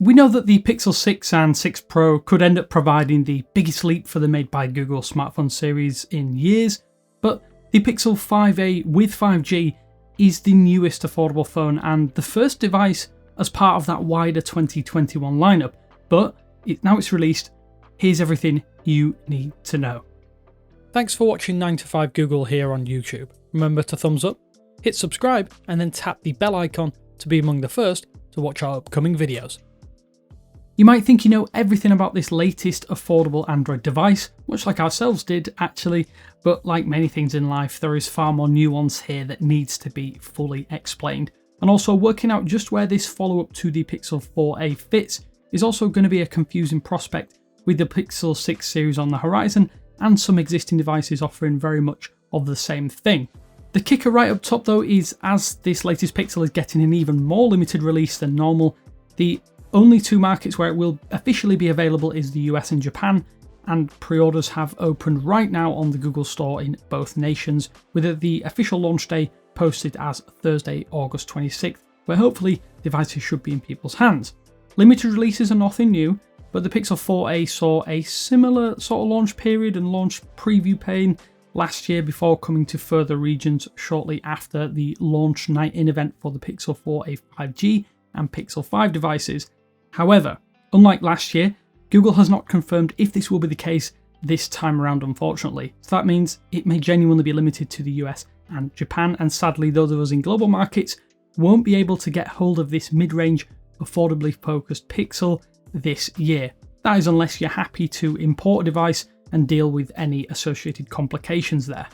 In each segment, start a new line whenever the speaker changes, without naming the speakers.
We know that the Pixel 6 and 6 Pro could end up providing the biggest leap for the Made by Google smartphone series in years, but the Pixel 5a with 5G is the newest affordable phone and the first device as part of that wider 2021 lineup. But now it's released, here's everything you need to know. Thanks for watching 9 to 5 Google here on YouTube. Remember to thumbs up, hit subscribe, and then tap the bell icon to be among the first to watch our upcoming videos. You might think you know everything about this latest affordable Android device, much like ourselves did actually, but like many things in life, there is far more nuance here that needs to be fully explained. And also working out just where this follow-up to the Pixel 4a fits is also going to be a confusing prospect, with the Pixel 6 series on the horizon and some existing devices offering very much of the same thing. The kicker right up top though is, as this latest Pixel is getting an even more limited release than normal, the only two markets where it will officially be available is the US and Japan, and pre-orders have opened right now on the Google Store in both nations, with the official launch day posted as Thursday, August 26th, where hopefully devices should be in people's hands. Limited releases are nothing new, but the Pixel 4a saw a similar sort of launch period and launch preview pain last year before coming to further regions shortly after the launch night-in event for the Pixel 4a 5G and Pixel 5 devices. However, unlike last year, Google has not confirmed if this will be the case this time around, unfortunately. So that means it may genuinely be limited to the US and Japan, and sadly those of us in global markets won't be able to get hold of this mid-range, affordably focused Pixel this year. That is unless you're happy to import a device and deal with any associated complications there.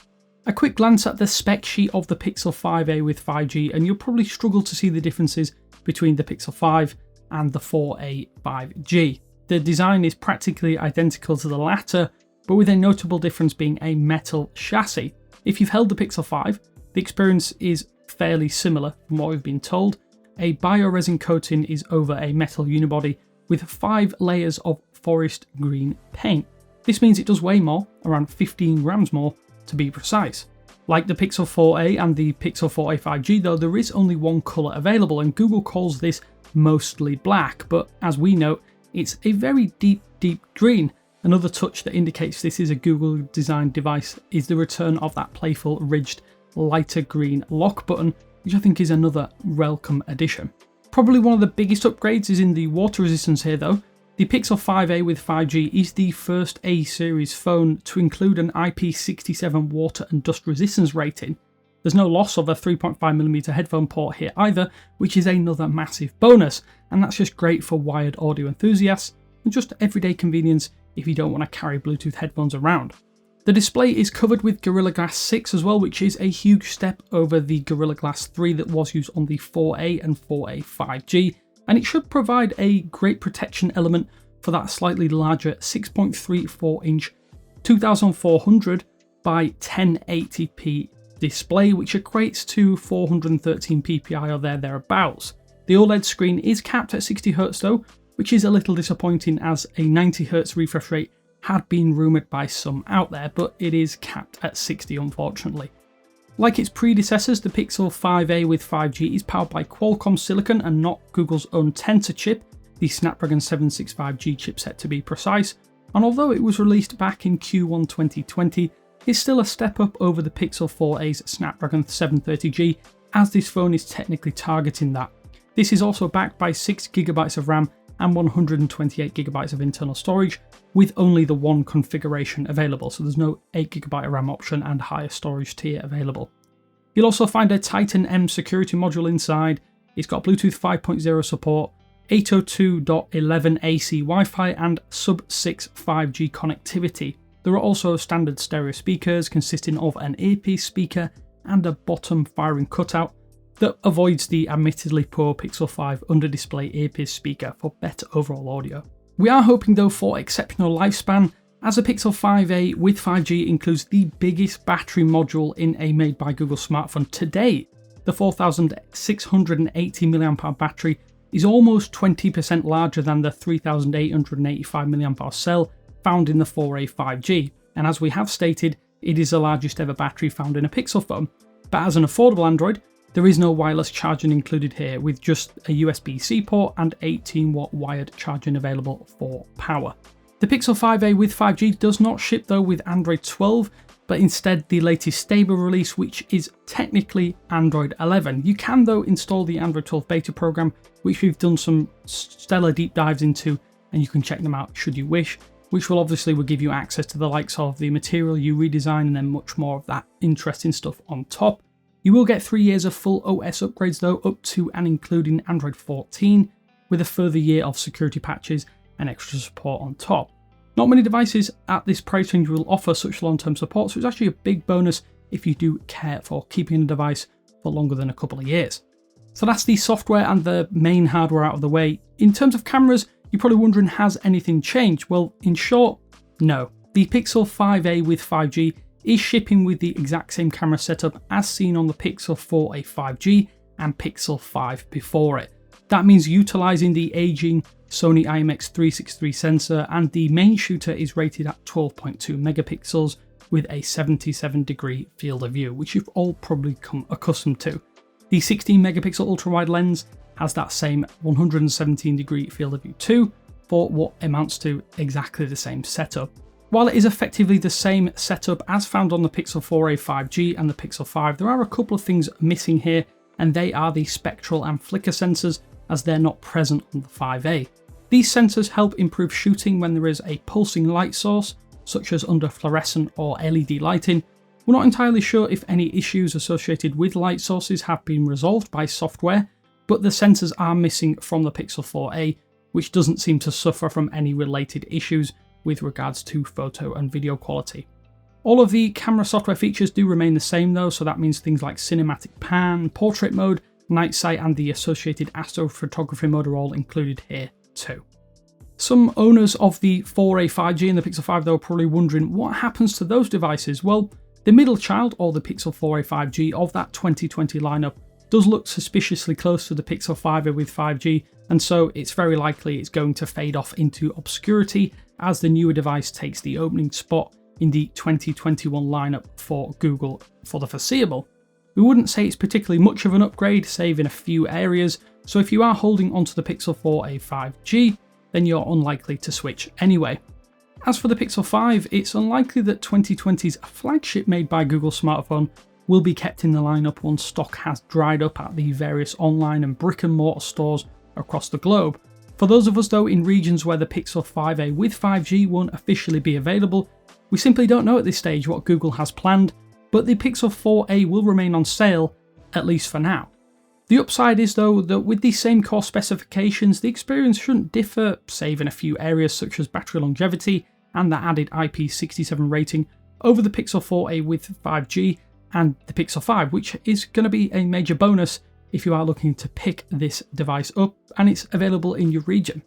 A quick glance at the spec sheet of the Pixel 5a with 5G and you'll probably struggle to see the differences between the Pixel 5 and the 4a 5G. The design is practically identical to the latter, but with a notable difference being a metal chassis. If you've held the Pixel 5, the experience is fairly similar from what we've been told. A bioresin coating is over a metal unibody with 5 layers of forest green paint. This means it does weigh more, around 15 grams more to be precise. Like the Pixel 4a and the Pixel 4a 5G though, there is only one colour available and Google calls this mostly black, but as we note, it's a very deep green. Another touch that indicates this is a Google designed device is the return of that playful ridged lighter green lock button, which I think is another welcome addition. Probably one of the biggest upgrades is in the water resistance here though. The Pixel 5a with 5G is the first A-series phone to include an IP67 water and dust resistance rating. There's no loss of a 3.5mm headphone port here either, which is another massive bonus, and that's just great for wired audio enthusiasts and just everyday convenience if you don't want to carry Bluetooth headphones around. The display is covered with Gorilla Glass 6 as well, which is a huge step over the Gorilla Glass 3 that was used on the 4a and 4a 5G, and it should provide a great protection element for that slightly larger 6.34-inch 2400 by 1080p display, which equates to 413 ppi or thereabouts. The OLED screen is capped at 60Hz though, which is a little disappointing as a 90Hz refresh rate had been rumoured by some out there, but it is capped at 60 unfortunately. Like its predecessors, the Pixel 5a with 5G is powered by Qualcomm Silicon and not Google's own Tensor chip, the Snapdragon 765G chipset to be precise, and although it was released back in Q1 2020, it's still a step up over the Pixel 4a's Snapdragon 730G, as this phone is technically targeting that. This is also backed by 6GB of RAM and 128GB of internal storage, with only the one configuration available, so there's no 8GB RAM option and higher storage tier available. You'll also find a Titan M security module inside. It's got Bluetooth 5.0 support, 802.11 AC Wi-Fi and sub-6 5G connectivity. There are also standard stereo speakers consisting of an earpiece speaker and a bottom firing cutout that avoids the admittedly poor Pixel 5 under-display earpiece speaker for better overall audio. We are hoping though for exceptional lifespan, as the Pixel 5a with 5G includes the biggest battery module in a made by Google smartphone to date. The 4680mAh battery is almost 20% larger than the 3885mAh cell found in the 4a 5G, and as we have stated, it is the largest ever battery found in a Pixel phone. But as an affordable Android, There is no wireless charging included here, with just a USB-C port and 18-watt wired charging available for power. The Pixel 5a with 5G does not ship though with Android 12, but instead the latest stable release, which is technically Android 11. You can though install the Android 12 beta program, which we've done some stellar deep dives into, and you can check them out should you wish, which will give you access to the likes of the material you redesign and then much more of that interesting stuff on top. You will get 3 years of full OS upgrades though, up to and including Android 14, with a further year of security patches and extra support on top. Not many devices at this price range will offer such long-term support, so it's actually a big bonus if you do care for keeping a device for longer than a couple of years. So that's the software and the main hardware out of the way. In terms of cameras, you're probably wondering, has anything changed? Well, in short, no. The Pixel 5a with 5G is shipping with the exact same camera setup as seen on the Pixel 4a 5G and Pixel 5 before it. That means utilising the aging Sony IMX363 sensor, and the main shooter is rated at 12.2 megapixels with a 77-degree field of view, which you've all probably come accustomed to. The 16 megapixel ultra-wide lens has that same 117-degree field of view too, for what amounts to exactly the same setup. While it is effectively the same setup as found on the Pixel 4a 5G and the Pixel 5, there are a couple of things missing here, and they are the spectral and flicker sensors, as they're not present on the 5a. These sensors help improve shooting when there is a pulsing light source, such as under fluorescent or LED lighting. We're not entirely sure if any issues associated with light sources have been resolved by software, but the sensors are missing from the Pixel 4a, which doesn't seem to suffer from any related issues with regards to photo and video quality. All of the camera software features do remain the same though, so that means things like cinematic pan, portrait mode, night sight and the associated astrophotography mode are all included here too. Some owners of the 4a 5G and the Pixel 5 though are probably wondering what happens to those devices. Well, the middle child, or the Pixel 4a 5G of that 2020 lineup, does look suspiciously close to the Pixel 5a with 5G, and so it's very likely it's going to fade off into obscurity as the newer device takes the opening spot in the 2021 lineup for Google for the foreseeable. We wouldn't say it's particularly much of an upgrade, save in a few areas, so if you are holding onto the Pixel 4a 5G, then you're unlikely to switch anyway. As for the Pixel 5, it's unlikely that 2020's flagship made by Google smartphone will be kept in the lineup once stock has dried up at the various online and brick and mortar stores across the globe. For those of us though in regions where the Pixel 5a with 5G won't officially be available, we simply don't know at this stage what Google has planned, but the Pixel 4a will remain on sale, at least for now. The upside is though that with these same core specifications, the experience shouldn't differ, save in a few areas such as battery longevity and the added IP67 rating over the Pixel 4a with 5G and the Pixel 5, which is going to be a major bonus if you are looking to pick this device up and it's available in your region.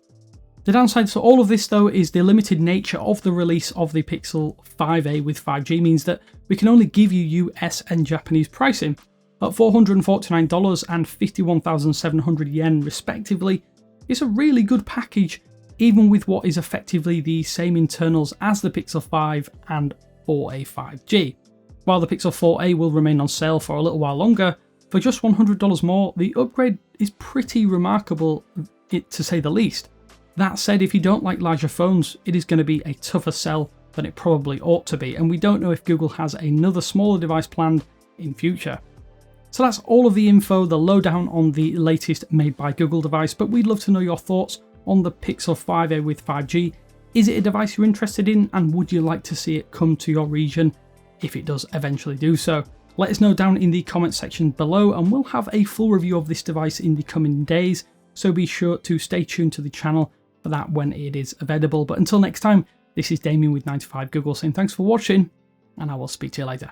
The downside to all of this though is the limited nature of the release of the Pixel 5a with 5G means that we can only give you US and Japanese pricing. At $449 and 51,700 yen respectively, it's a really good package even with what is effectively the same internals as the Pixel 5 and 4a 5G. While the Pixel 4a will remain on sale for a little while longer, for just $100 more, the upgrade is pretty remarkable, to say the least. That said, if you don't like larger phones, it is going to be a tougher sell than it probably ought to be, and we don't know if Google has another smaller device planned in future. So that's all of the info, the lowdown on the latest made by Google device, but we'd love to know your thoughts on the Pixel 5a with 5G. Is it a device you're interested in, and would you like to see it come to your region if it does eventually do so? Let us know down in the comments section below, and we'll have a full review of this device in the coming days, so be sure to stay tuned to the channel for that when it is available. But until next time, this is Damien with 95 Google saying thanks for watching, and I will speak to you later.